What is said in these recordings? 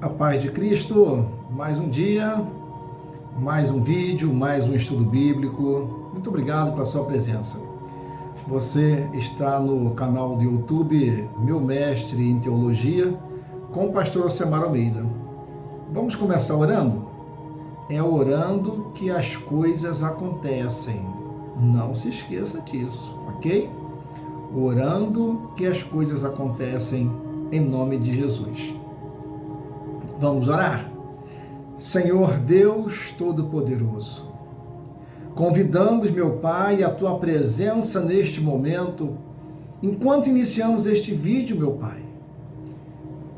A paz de Cristo, mais um dia, mais um vídeo, mais um estudo bíblico. Muito obrigado pela sua presença. Você está no canal do YouTube Meu Mestre em Teologia, com o pastor Alcemar Almeida. Vamos começar orando? É orando que as coisas acontecem. Não se esqueça disso, ok? Orando que as coisas acontecem em nome de Jesus. Vamos orar? Senhor Deus Todo-Poderoso, convidamos, meu Pai, a Tua presença neste momento, enquanto iniciamos este vídeo, meu Pai.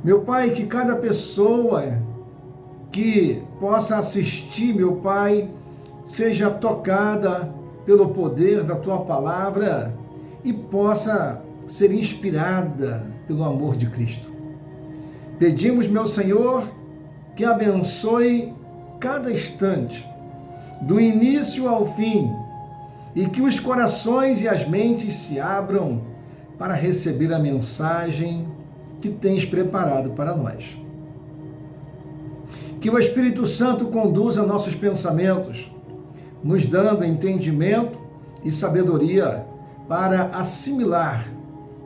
Meu Pai, que cada pessoa que possa assistir, meu Pai, seja tocada pelo poder da Tua palavra e possa ser inspirada pelo amor de Cristo. Pedimos, meu Senhor, que abençoe cada instante, do início ao fim, e que os corações e as mentes se abram para receber a mensagem que tens preparado para nós. Que o Espírito Santo conduza nossos pensamentos, nos dando entendimento e sabedoria para assimilar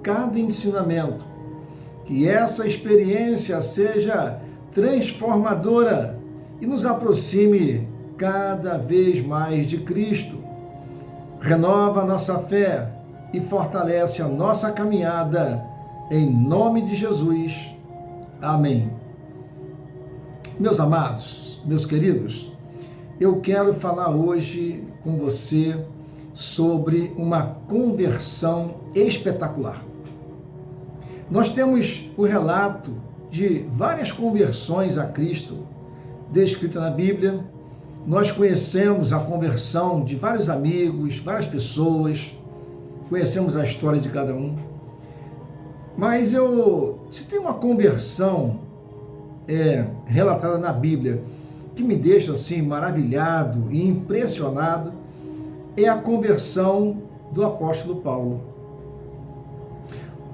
cada ensinamento. Que essa experiência seja transformadora e nos aproxime cada vez mais de Cristo. Renova a nossa fé e fortalece a nossa caminhada, em nome de Jesus. Amém. Meus amados, meus queridos, eu quero falar hoje com você sobre uma conversão espetacular. Nós temos o relato de várias conversões a Cristo descrita na Bíblia. Nós conhecemos a conversão de vários amigos, várias pessoas, conhecemos a história de cada um. Mas se tem uma conversão relatada na Bíblia que me deixa assim maravilhado e impressionado, é a conversão do apóstolo Paulo.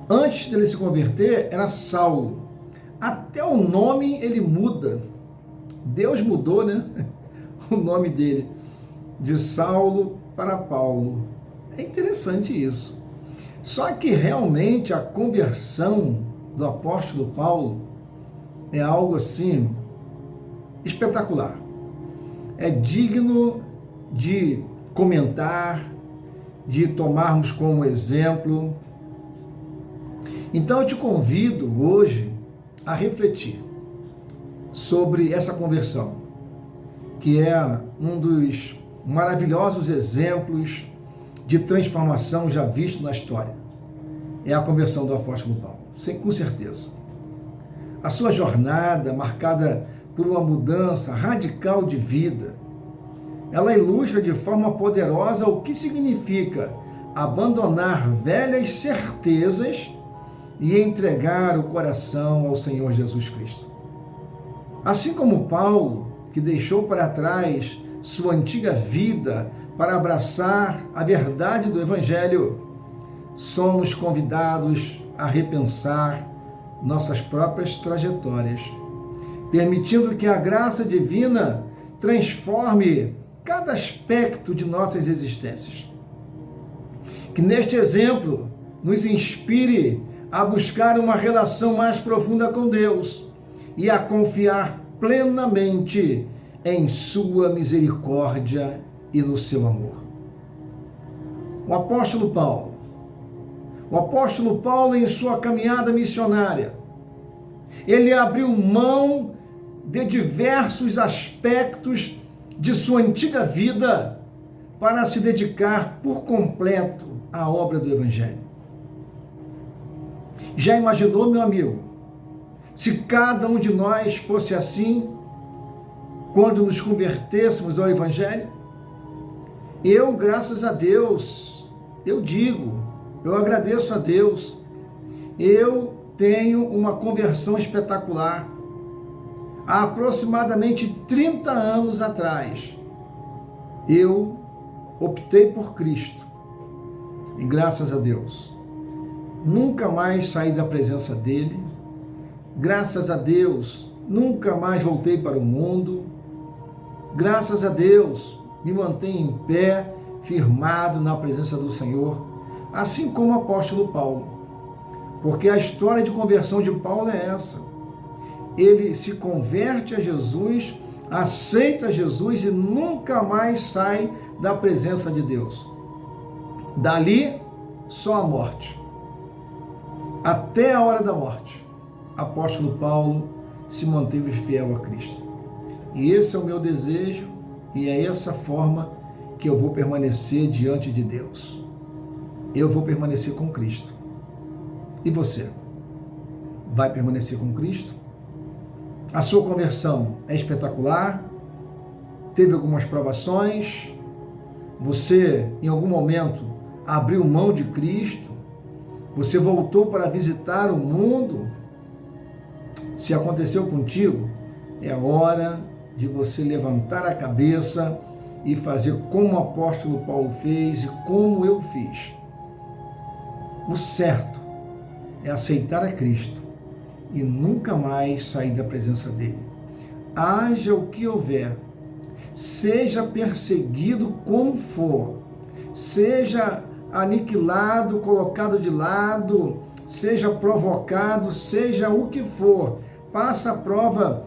Antes dele se converter, era Saulo. Até o nome ele muda. Deus mudou, né? O nome dele, de Saulo para Paulo. É interessante isso. Só que realmente a conversão do apóstolo Paulo é algo assim espetacular. É digno de comentar, de tomarmos como exemplo. Então eu te convido hoje a refletir sobre essa conversão, que é um dos maravilhosos exemplos de transformação já visto na história. É a conversão do apóstolo Paulo, com certeza. A sua jornada, marcada por uma mudança radical de vida, ela ilustra de forma poderosa o que significa abandonar velhas certezas e entregar o coração ao Senhor Jesus Cristo. Assim como Paulo, que deixou para trás sua antiga vida para abraçar a verdade do Evangelho, somos convidados a repensar nossas próprias trajetórias, permitindo que a graça divina transforme cada aspecto de nossas existências. Que neste exemplo nos inspire a buscar uma relação mais profunda com Deus e a confiar plenamente em sua misericórdia e no seu amor. O apóstolo Paulo em sua caminhada missionária, ele abriu mão de diversos aspectos de sua antiga vida para se dedicar por completo à obra do Evangelho. Já imaginou, meu amigo, se cada um de nós fosse assim quando nos convertêssemos ao Evangelho? Eu, graças a Deus, eu agradeço a Deus, eu tenho uma conversão espetacular. Há aproximadamente 30 anos atrás, eu optei por Cristo e graças a Deus, nunca mais saí da presença dele. Graças a Deus, nunca mais voltei para o mundo. Graças a Deus, me mantenho em pé, firmado na presença do Senhor, assim como o apóstolo Paulo. Porque a história de conversão de Paulo é essa. Ele se converte a Jesus, aceita Jesus e nunca mais sai da presença de Deus. Dali, só a morte. Até a hora da morte, apóstolo Paulo se manteve fiel a Cristo. E esse é o meu desejo e é essa forma que eu vou permanecer diante de Deus. Eu vou permanecer com Cristo. E você? Vai permanecer com Cristo? A sua conversão é espetacular? Teve algumas provações? Você, em algum momento, abriu mão de Cristo? Você voltou para visitar o mundo? Se aconteceu contigo, é hora de você levantar a cabeça e fazer como o apóstolo Paulo fez e como eu fiz. O certo é aceitar a Cristo e nunca mais sair da presença dele. Haja o que houver, seja perseguido como for, seja aniquilado, colocado de lado, seja provocado, seja o que for, passa a prova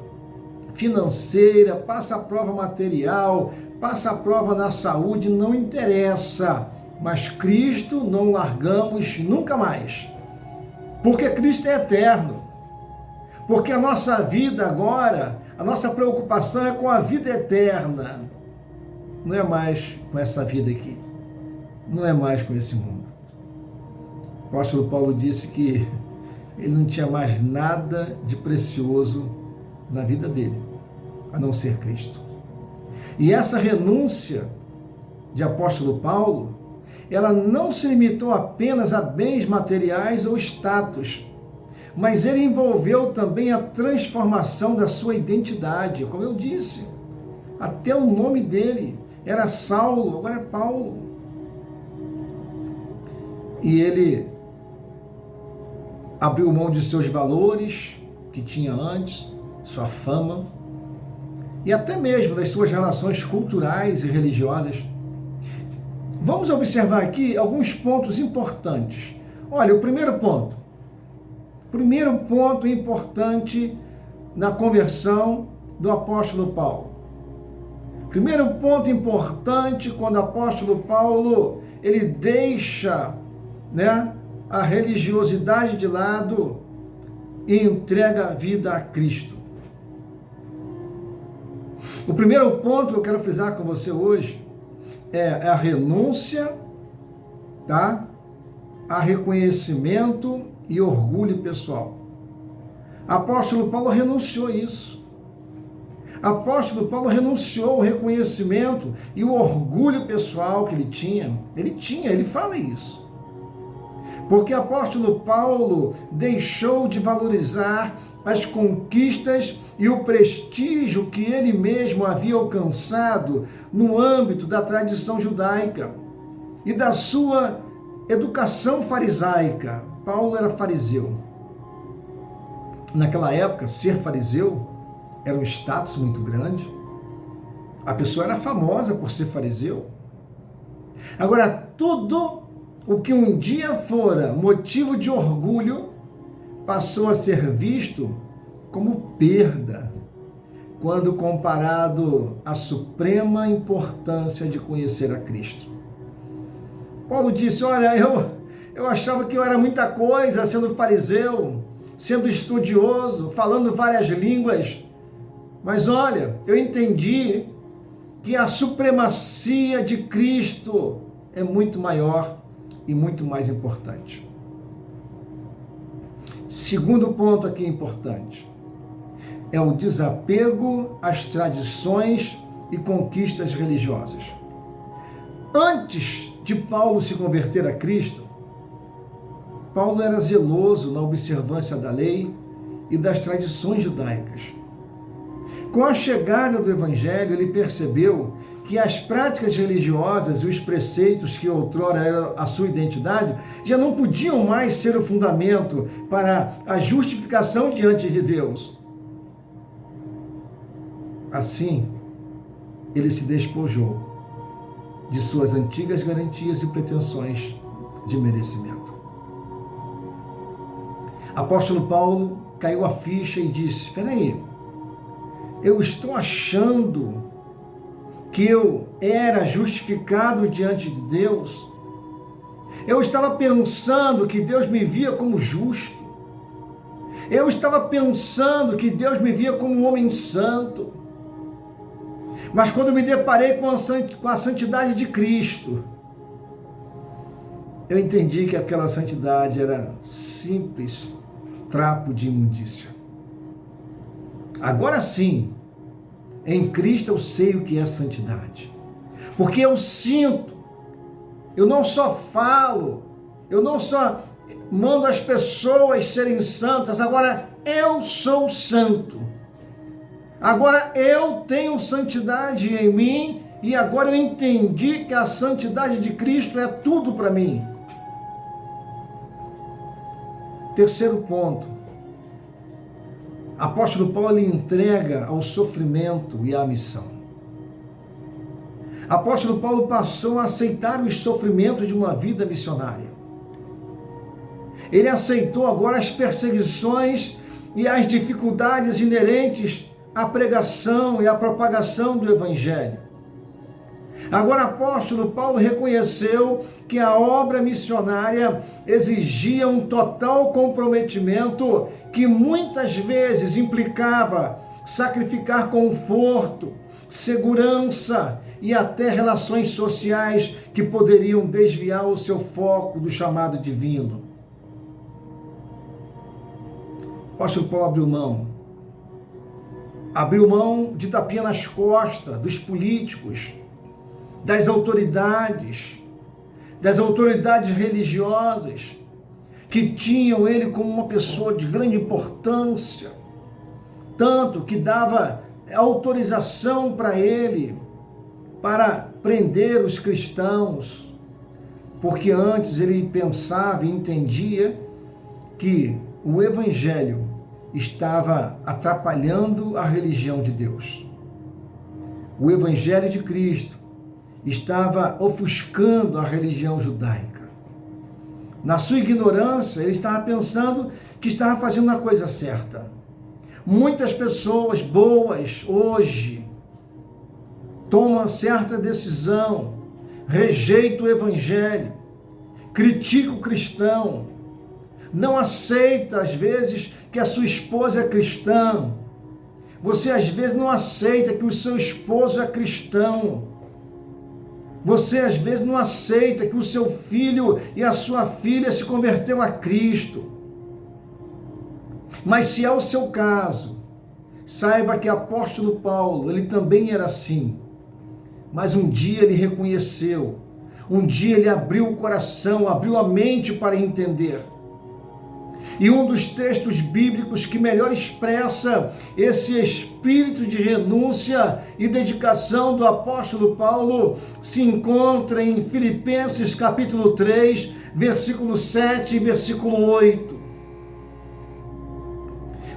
financeira, passa a prova material, passa a prova na saúde, não interessa, mas Cristo não largamos nunca mais, porque Cristo é eterno, porque a nossa vida agora, a nossa preocupação é com a vida eterna, não é mais com essa vida aqui, não é mais com esse mundo. O apóstolo Paulo disse que ele não tinha mais nada de precioso na vida dele, a não ser Cristo. E essa renúncia de apóstolo Paulo, ela não se limitou apenas a bens materiais ou status, mas ele envolveu também a transformação da sua identidade, como eu disse, até o nome dele era Saulo, agora é Paulo. E ele abriu mão de seus valores que tinha antes, sua fama, e até mesmo das suas relações culturais e religiosas. Vamos observar aqui alguns pontos importantes. Olha, o primeiro ponto importante na conversão do apóstolo Paulo. Primeiro ponto importante quando o apóstolo Paulo ele deixa, a religiosidade de lado e entrega a vida a Cristo. O primeiro ponto que eu quero frisar com você hoje é a renúncia, a reconhecimento e orgulho pessoal. Apóstolo Paulo renunciou isso. Apóstolo Paulo renunciou ao reconhecimento e o orgulho pessoal que ele tinha. Ele fala isso. Porque apóstolo Paulo deixou de valorizar as conquistas e o prestígio que ele mesmo havia alcançado no âmbito da tradição judaica e da sua educação farisaica. Paulo era fariseu. Naquela época, ser fariseu era um status muito grande. A pessoa era famosa por ser fariseu. Agora, tudo o que um dia fora motivo de orgulho passou a ser visto como perda, quando comparado à suprema importância de conhecer a Cristo. Paulo disse, olha, eu achava que eu era muita coisa sendo fariseu, sendo estudioso, falando várias línguas, mas olha, eu entendi que a supremacia de Cristo é muito maior e muito mais importante. Segundo ponto aqui importante, é o desapego às tradições e conquistas religiosas. Antes de Paulo se converter a Cristo, Paulo era zeloso na observância da lei e das tradições judaicas. Com a chegada do Evangelho, ele percebeu que as práticas religiosas e os preceitos que outrora eram a sua identidade já não podiam mais ser o fundamento para a justificação diante de Deus. Assim, ele se despojou de suas antigas garantias e pretensões de merecimento. Apóstolo Paulo caiu a ficha e disse: espera aí, eu estou achando que eu era justificado diante de Deus. Eu estava pensando que Deus me via como justo. Eu estava pensando que Deus me via como um homem santo. Mas quando me deparei com a santidade de Cristo, eu entendi que aquela santidade era simples trapo de imundícia. Agora sim, em Cristo eu sei o que é santidade. Porque eu sinto, eu não só falo, eu não só mando as pessoas serem santas, agora eu sou santo. Agora eu tenho santidade em mim e agora eu entendi que a santidade de Cristo é tudo para mim. Terceiro ponto. Apóstolo Paulo entrega ao sofrimento e à missão. Apóstolo Paulo passou a aceitar os sofrimentos de uma vida missionária. Ele aceitou agora as perseguições e as dificuldades inerentes à pregação e à propagação do Evangelho. Agora, apóstolo Paulo reconheceu que a obra missionária exigia um total comprometimento que muitas vezes implicava sacrificar conforto, segurança e até relações sociais que poderiam desviar o seu foco do chamado divino. O apóstolo Paulo abriu mão de tapinha nas costas dos políticos, das autoridades religiosas, que tinham ele como uma pessoa de grande importância, tanto que dava autorização para ele para prender os cristãos, porque antes ele pensava e entendia que o Evangelho estava atrapalhando a religião de Deus. O Evangelho de Cristo estava ofuscando a religião judaica. Na sua ignorância, ele estava pensando que estava fazendo a coisa certa. Muitas pessoas boas hoje tomam certa decisão, rejeitam o Evangelho, criticam o cristão, não aceita às vezes que a sua esposa é cristã. Você às vezes não aceita que o seu esposo é cristão. Você às vezes não aceita que o seu filho e a sua filha se converteu a Cristo. Mas se é o seu caso, saiba que apóstolo Paulo, ele também era assim. Mas um dia ele reconheceu, um dia ele abriu o coração, abriu a mente para entender. E um dos textos bíblicos que melhor expressa esse espírito de renúncia e dedicação do apóstolo Paulo se encontra em Filipenses capítulo 3, versículo 7 e versículo 8.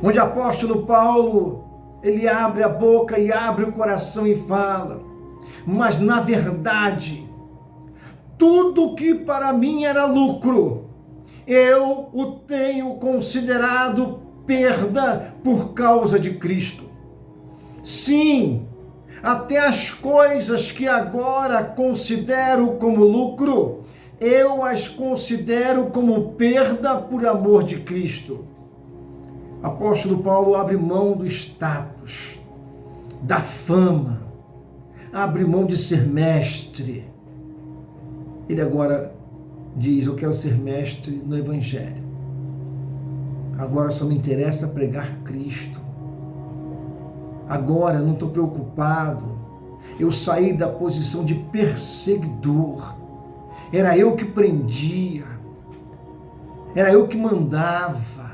Onde o apóstolo Paulo, ele abre a boca e abre o coração e fala: mas na verdade, tudo que para mim era lucro, eu o tenho considerado perda por causa de Cristo. Sim, até as coisas que agora considero como lucro, eu as considero como perda por amor de Cristo. Apóstolo Paulo abre mão do status, da fama, abre mão de ser mestre. Ele agora diz: eu quero ser mestre no Evangelho. Agora só me interessa pregar Cristo. Agora não estou preocupado. Eu saí da posição de perseguidor. Era eu que prendia. Era eu que mandava.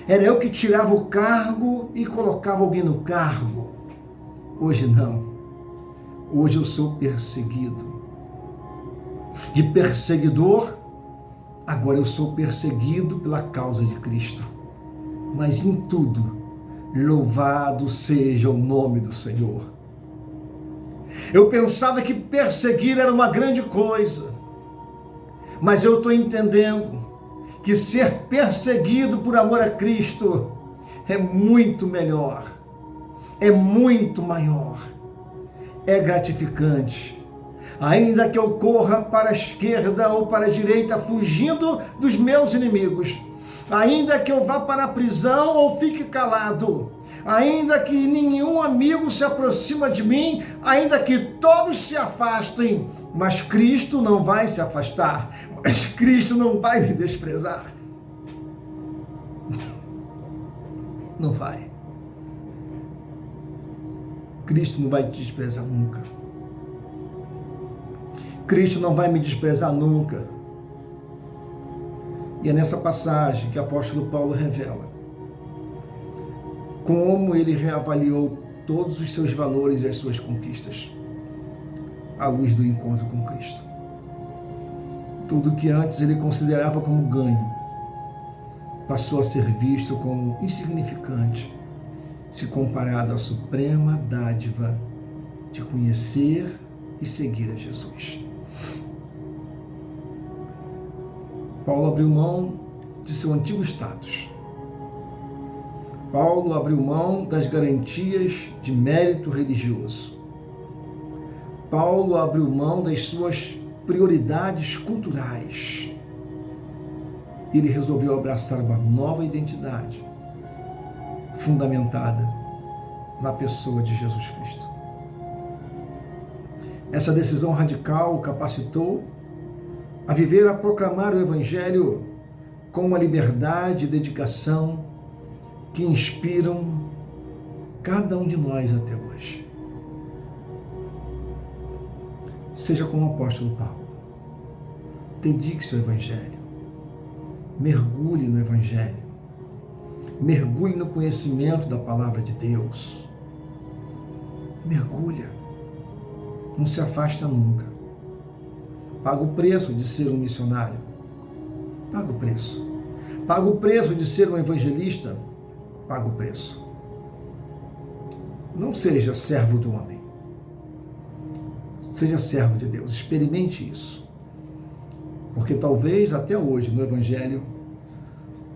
Era eu que tirava o cargo e colocava alguém no cargo. Hoje não. Hoje eu sou perseguido. De perseguidor, agora eu sou perseguido pela causa de Cristo. Mas em tudo, Louvado seja o nome do Senhor. Eu pensava que perseguir era uma grande coisa, mas eu estou entendendo que ser perseguido por amor a Cristo é muito melhor, é muito maior, é gratificante. Ainda que eu corra para a esquerda ou para a direita, fugindo dos meus inimigos, ainda que eu vá para a prisão ou fique calado, ainda que nenhum amigo se aproxima de mim, ainda que todos se afastem, mas Cristo não vai se afastar, mas Cristo não vai me desprezar. Não vai. Cristo não vai te desprezar nunca. Cristo não vai me desprezar nunca. E é nessa passagem que o apóstolo Paulo revela como ele reavaliou todos os seus valores e as suas conquistas à luz do encontro com Cristo. Tudo que antes ele considerava como ganho passou a ser visto como insignificante se comparado à suprema dádiva de conhecer e seguir a Jesus. Paulo abriu mão de seu antigo status. Paulo abriu mão das garantias de mérito religioso. Paulo abriu mão das suas prioridades culturais. Ele resolveu abraçar uma nova identidade, fundamentada na pessoa de Jesus Cristo. Essa decisão radical o capacitou a viver, a proclamar o Evangelho com uma liberdade e dedicação que inspiram cada um de nós até hoje. Seja como o apóstolo Paulo. Dedique-se ao Evangelho. Mergulhe no Evangelho. Mergulhe no conhecimento da palavra de Deus. Mergulha. Não se afasta nunca. Paga o preço de ser um missionário. Paga o preço. Paga o preço de ser um evangelista. Paga o preço. Não seja servo do homem. Seja servo de Deus. Experimente isso. Porque talvez até hoje no Evangelho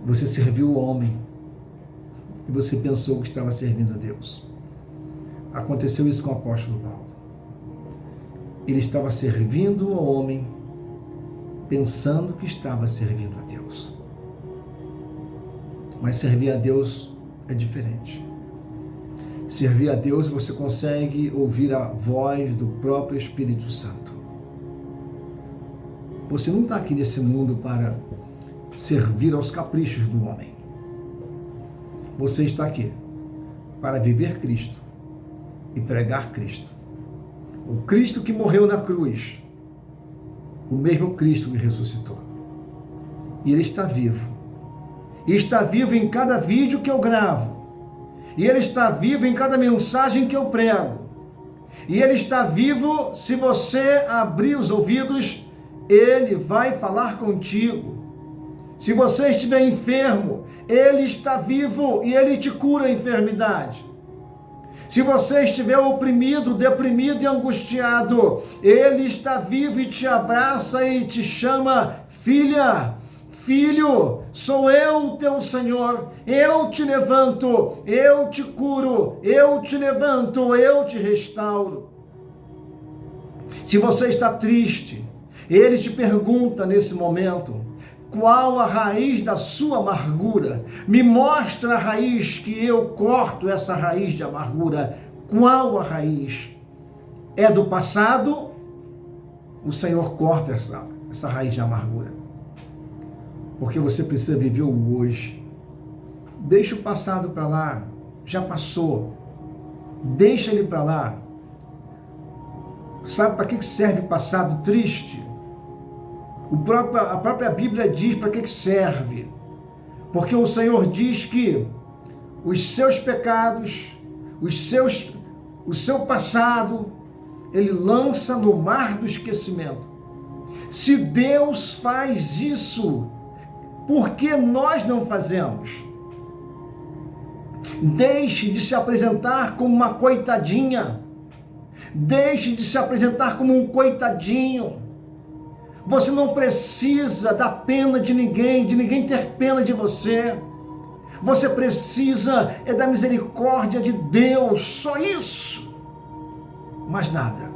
você serviu o homem e você pensou que estava servindo a Deus. Aconteceu isso com o apóstolo Paulo. Ele estava servindo ao homem pensando que estava servindo a Deus. Mas servir a Deus é diferente. Servir a Deus, você consegue ouvir a voz do próprio Espírito Santo. Você não está aqui nesse mundo para servir aos caprichos do homem. Você está aqui para viver Cristo e pregar Cristo. O Cristo que morreu na cruz, o mesmo Cristo que ressuscitou. E Ele está vivo. E está vivo em cada vídeo que eu gravo. E Ele está vivo em cada mensagem que eu prego. E Ele está vivo se você abrir os ouvidos, Ele vai falar contigo. Se você estiver enfermo, Ele está vivo e Ele te cura a enfermidade. Se você estiver oprimido, deprimido e angustiado, Ele está vivo e te abraça e te chama, filha, filho, sou eu, teu Senhor, eu te levanto, eu te curo, eu te levanto, eu te restauro. Se você está triste, Ele te pergunta nesse momento, qual a raiz da sua amargura? Me mostra a raiz que eu corto essa raiz de amargura. Qual a raiz? É do passado? O Senhor corta essa raiz de amargura. Porque você precisa viver o hoje. Deixa o passado para lá. Já passou. Deixa ele para lá. Sabe para que serve passado triste? A própria Bíblia diz para que serve. Porque o Senhor diz que os seus pecados, o seu passado, Ele lança no mar do esquecimento. Se Deus faz isso, por que nós não fazemos? Deixe de se apresentar como uma coitadinha. Deixe de se apresentar como um coitadinho. Você não precisa da pena de ninguém ter pena de você. Você precisa da misericórdia de Deus, só isso. Mais nada.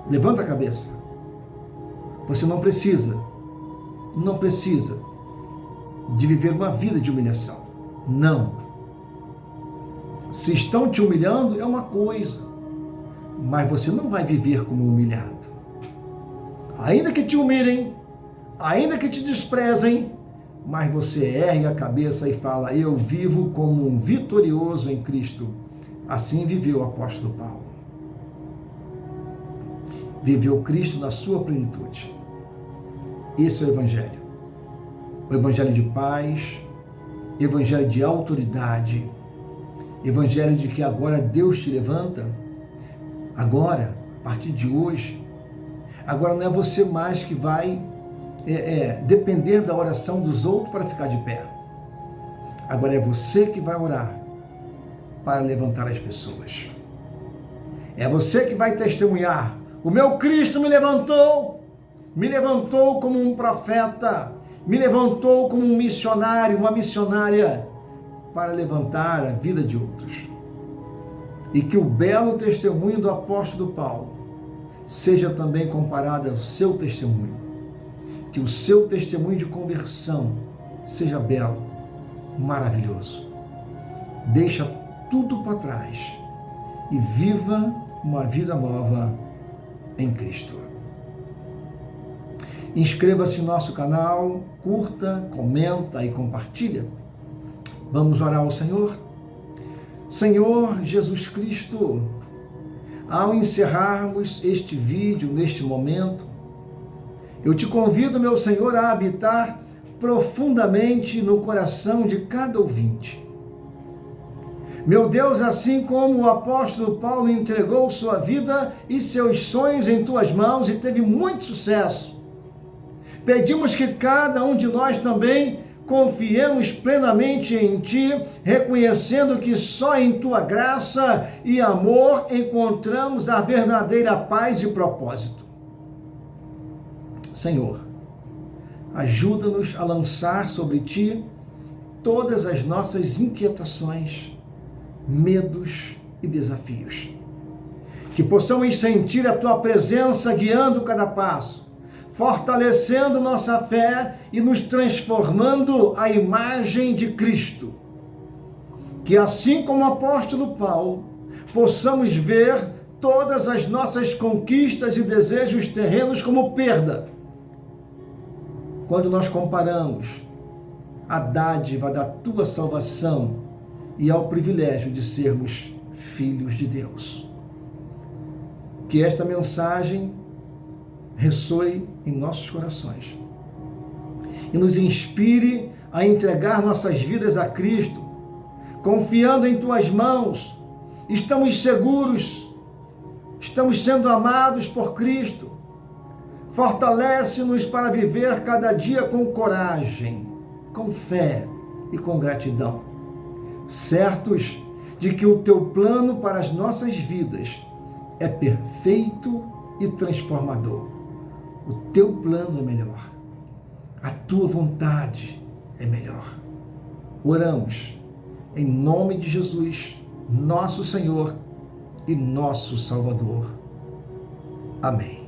Levanta a cabeça. Você não precisa de viver uma vida de humilhação. Não. Se estão te humilhando é uma coisa, mas você não vai viver como humilhado. Ainda que te humilhem, ainda que te desprezem, mas você ergue a cabeça e fala: eu vivo como um vitorioso em Cristo. Assim viveu o apóstolo Paulo. Viveu Cristo na sua plenitude. Esse é o Evangelho. O Evangelho de paz, Evangelho de autoridade, Evangelho de que agora Deus te levanta, agora, a partir de hoje, agora não é você mais que vai depender da oração dos outros para ficar de pé. Agora é você que vai orar para levantar as pessoas. É você que vai testemunhar: o meu Cristo me levantou como um profeta, me levantou como um missionário, uma missionária, para levantar a vida de outros. E que o belo testemunho do apóstolo Paulo seja também comparado ao seu testemunho. Que o seu testemunho de conversão seja belo, maravilhoso. Deixa tudo para trás e viva uma vida nova em Cristo. Inscreva-se no nosso canal, curta, comenta e compartilha. Vamos orar ao Senhor? Senhor Jesus Cristo, ao encerrarmos este vídeo, neste momento, eu te convido, meu Senhor, a habitar profundamente no coração de cada ouvinte. Meu Deus, assim como o apóstolo Paulo entregou sua vida e seus sonhos em tuas mãos e teve muito sucesso, pedimos que cada um de nós também confiemos plenamente em Ti, reconhecendo que só em Tua graça e amor encontramos a verdadeira paz e propósito. Senhor, ajuda-nos a lançar sobre Ti todas as nossas inquietações, medos e desafios. Que possamos sentir a Tua presença guiando cada passo, fortalecendo nossa fé e nos transformando à imagem de Cristo. Que assim como o apóstolo Paulo, possamos ver todas as nossas conquistas e desejos terrenos como perda, quando nós comparamos a dádiva da Tua salvação e ao privilégio de sermos filhos de Deus. Que esta mensagem ressoe em nossos corações e nos inspire a entregar nossas vidas a Cristo, confiando em Tuas mãos. Estamos seguros, estamos sendo amados por Cristo. Fortalece-nos para viver cada dia com coragem, com fé e com gratidão, certos de que o Teu plano para as nossas vidas é perfeito e transformador. O Teu plano é melhor. A Tua vontade é melhor. Oramos em nome de Jesus, nosso Senhor e nosso Salvador. Amém.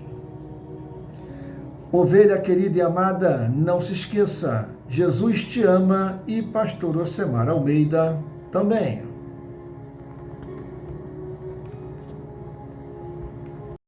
Ovelha querida e amada, não se esqueça, Jesus te ama e Pastor Ocemar Almeida também.